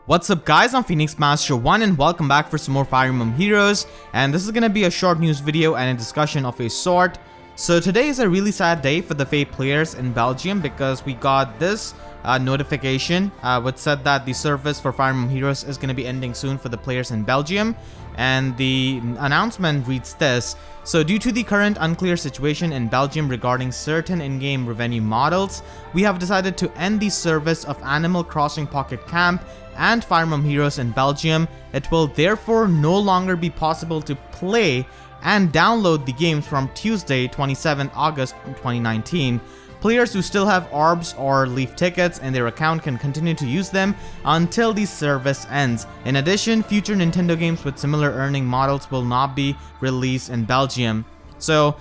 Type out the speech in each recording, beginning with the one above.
What's up guys, I'm Phoenix Master 1 and welcome back for some more Fire Emblem Heroes, and this is gonna be a short news video and a discussion of a sort. So today is a really sad day for the FEH players in Belgium because we got this notification which said that the service for Fire Emblem Heroes is going to be ending soon for the players in Belgium, and the announcement reads this. So due to the current unclear situation in Belgium regarding certain in-game revenue models, we have decided to end the service of Animal Crossing Pocket Camp and Fire Emblem Heroes in Belgium. It will therefore no longer be possible to play and download the games from Tuesday, 27 August 2019. Players who still have orbs or leaf tickets in their account can continue to use them until the service ends. In addition, future Nintendo games with similar earning models will not be released in Belgium. So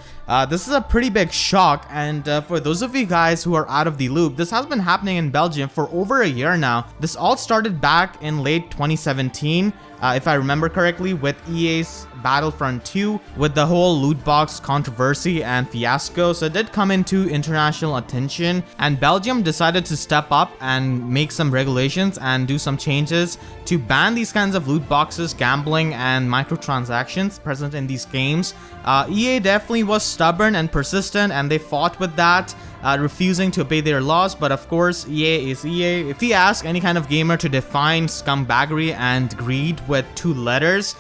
this is a pretty big shock, and for those of you guys who are out of the loop, this has been happening in Belgium for over a year now. This all started back in late 2017, if I remember correctly, with EA's Battlefront 2, with the whole loot box controversy and fiasco. So it did come into international attention, and Belgium decided to step up and make some regulations and do some changes to ban these kinds of loot boxes, gambling, and microtransactions present in these games. EA definitely was stubborn and persistent, and they fought with that, refusing to obey their laws. But of course, EA is EA. If you ask any kind of gamer to define scumbaggery and greed with 2 letters,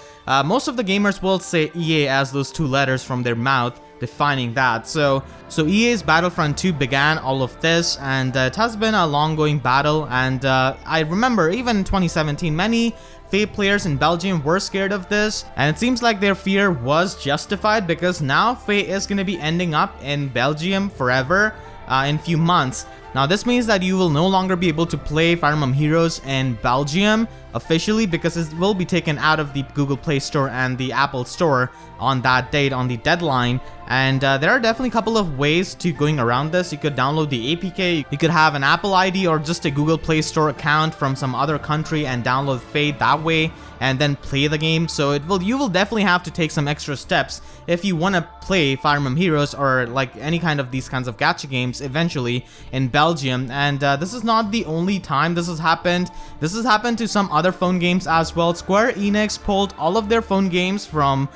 most of the gamers will say EA as those 2 letters from their mouth, defining that. So EA's Battlefront 2 began all of this, and it has been a long-going battle. And I remember even in 2017, many FEH players in Belgium were scared of this, and it seems like their fear was justified because now FEH is going to be ending up in Belgium forever in few months. Now this means that you will no longer be able to play Fire Emblem Heroes in Belgium officially, because it will be taken out of the Google Play Store and the Apple Store on that date, on the deadline. And there are definitely a couple of ways to going around this. You could download the APK, you could have an Apple ID or just a Google Play Store account from some other country and download FEH that way and then play the game. So you will definitely have to take some extra steps if you want to play Fire Emblem Heroes or like any kind of these kinds of gacha games eventually in Belgium. And this is not the only time this has happened. This has happened to some other phone games as well. Square Enix pulled all of their phone games from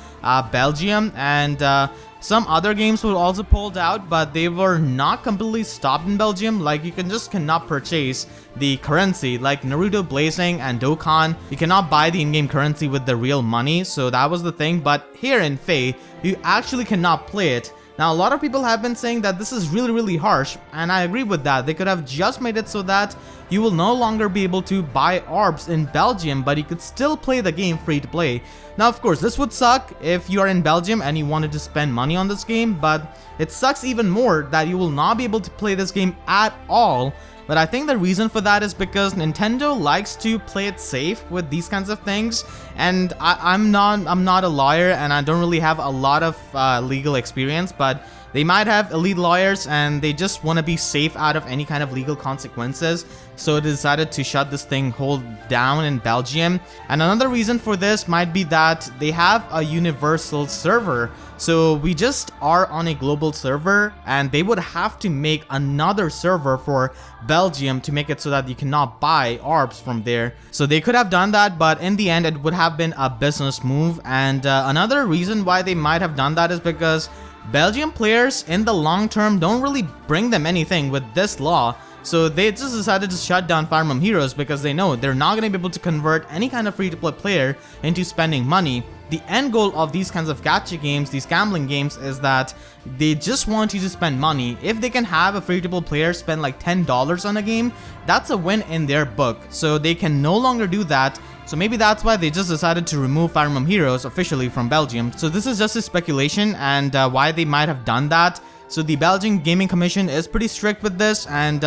Belgium, and some other games were also pulled out, but they were not completely stopped in Belgium. Like, you cannot purchase the currency, like Naruto Blazing and Dokkan. You cannot buy the in-game currency with the real money, so that was the thing. But here in FEH, you actually cannot play it. Now, a lot of people have been saying that this is really harsh, and I agree with that. They could have just made it so that you will no longer be able to buy orbs in Belgium, but you could still play the game free to play. Now, of course, this would suck if you are in Belgium and you wanted to spend money on this game, but it sucks even more that you will not be able to play this game at all. But I think the reason for that is because Nintendo likes to play it safe with these kinds of things, and I'm not a lawyer, and I don't really have a lot of legal experience, but they might have elite lawyers and they just want to be safe out of any kind of legal consequences. So they decided to shut this thing whole down in Belgium. And another reason for this might be that they have a universal server. So we just are on a global server, and they would have to make another server for Belgium to make it so that you cannot buy orbs from there. So they could have done that, but in the end it would have been a business move. And another reason why they might have done that is because Belgian players in the long term don't really bring them anything with this law. So they just decided to shut down Fire Emblem Heroes because they know they're not going to be able to convert any kind of free-to-play player into spending money. The end goal of these kinds of gacha games, these gambling games, is that they just want you to spend money. If they can have a free-to-play player spend like $10 on a game, that's a win in their book. So they can no longer do that. So maybe that's why they just decided to remove Fire Emblem Heroes officially from Belgium. So this is just a speculation, and why they might have done that. So the Belgium Gaming Commission is pretty strict with this, and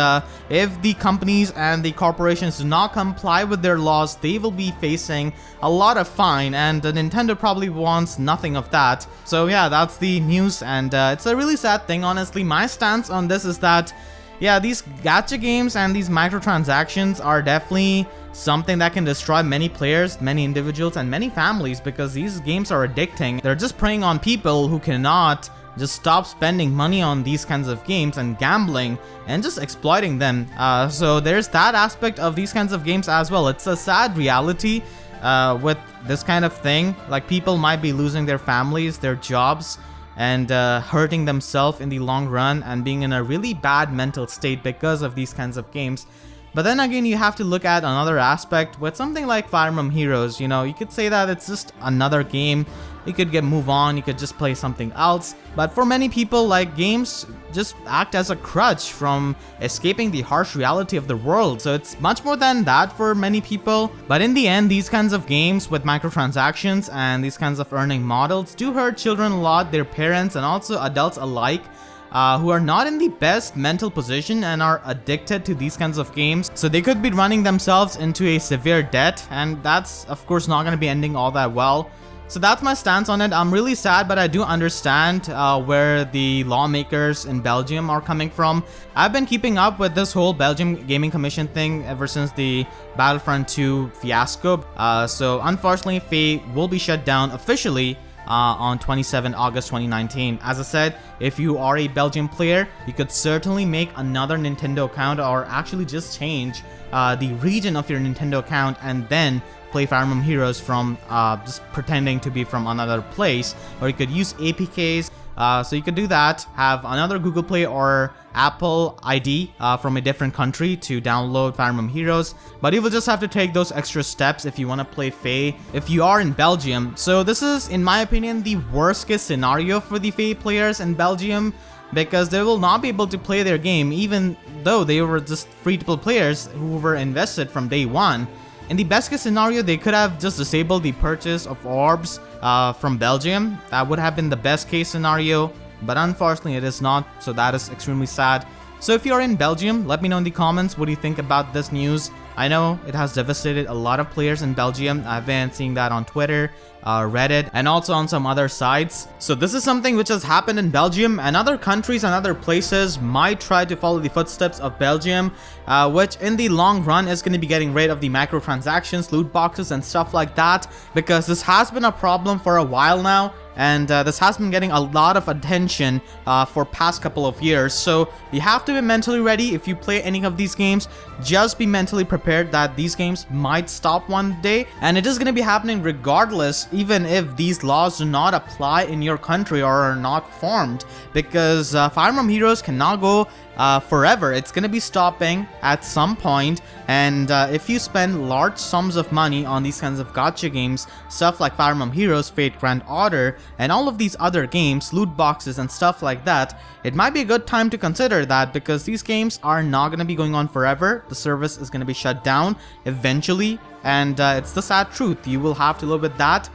if the companies and the corporations do not comply with their laws, they will be facing a lot of fine, and Nintendo probably wants nothing of that. So yeah, that's the news, and it's a really sad thing, honestly. My stance on this is that, yeah, these gacha games and these microtransactions are definitely something that can destroy many players, many individuals, and many families, because these games are addicting. They're just preying on people who cannot just stop spending money on these kinds of games and gambling and just exploiting them. So there's that aspect of these kinds of games as well. It's a sad reality with this kind of thing. Like, people might be losing their families, their jobs, and hurting themselves in the long run and being in a really bad mental state because of these kinds of games. But then again, you have to look at another aspect with something like Fire Emblem Heroes. You know, you could say that it's just another game. You could move on, you could just play something else. But for many people, like, games just act as a crutch from escaping the harsh reality of the world. So it's much more than that for many people. But in the end, these kinds of games with microtransactions and these kinds of earning models do hurt children a lot, their parents, and also adults alike, who are not in the best mental position and are addicted to these kinds of games. So they could be running themselves into a severe debt, and that's of course not going to be ending all that well. So that's my stance on it. I'm really sad, but I do understand where the lawmakers in Belgium are coming from. I've been keeping up with this whole Belgium Gaming Commission thing ever since the Battlefront 2 fiasco. So unfortunately, FEH will be shut down officially on 27 August 2019. As I said, if you are a Belgian player, you could certainly make another Nintendo account, or actually just change the region of your Nintendo account and then play Fire Emblem Heroes from just pretending to be from another place. Or you could use APKs. So you could do that, have another Google Play or Apple ID from a different country to download Fire Emblem Heroes. But you will just have to take those extra steps if you want to play FEH if you are in Belgium. So this is, in my opinion, the worst case scenario for the FEH players in Belgium, because they will not be able to play their game even though they were just free-to-play players who were invested from day one. In the best case scenario, they could have just disabled the purchase of orbs from Belgium. That would have been the best case scenario, but unfortunately it is not, so that is extremely sad. So if you're in Belgium, let me know in the comments what do you think about this news. I know it has devastated a lot of players in Belgium. I've been seeing that on Twitter, Reddit, and also on some other sites. So this is something which has happened in Belgium, and other countries and other places might try to follow the footsteps of Belgium, which in the long run is going to be getting rid of the microtransactions, loot boxes, and stuff like that, because this has been a problem for a while now. And this has been getting a lot of attention for past couple of years. So you have to be mentally ready. If you play any of these games, just be mentally prepared that these games might stop one day, and it is going to be happening regardless, even if these laws do not apply in your country or are not formed, because Fire Emblem Heroes cannot go forever. It's going to be stopping at some point. And if you spend large sums of money on these kinds of gacha games, stuff like Fire Emblem Heroes, Fate Grand Order, and all of these other games, loot boxes and stuff like that, it might be a good time to consider that, because these games are not going to be going on forever. The service is going to be shut down eventually, and it's the sad truth. You will have to live with that.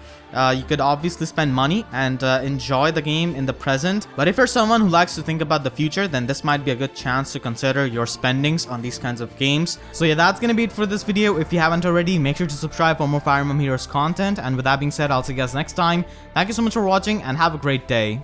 You could obviously spend money and enjoy the game in the present, but if you're someone who likes to think about the future, then this might be a good chance to consider your spendings on these kinds of games. So yeah, that's gonna be it for this video. If you haven't already, make sure to subscribe for more Fire Emblem Heroes content, and with that being said, I'll see you guys next time. Thank you so much for watching, and have a great day.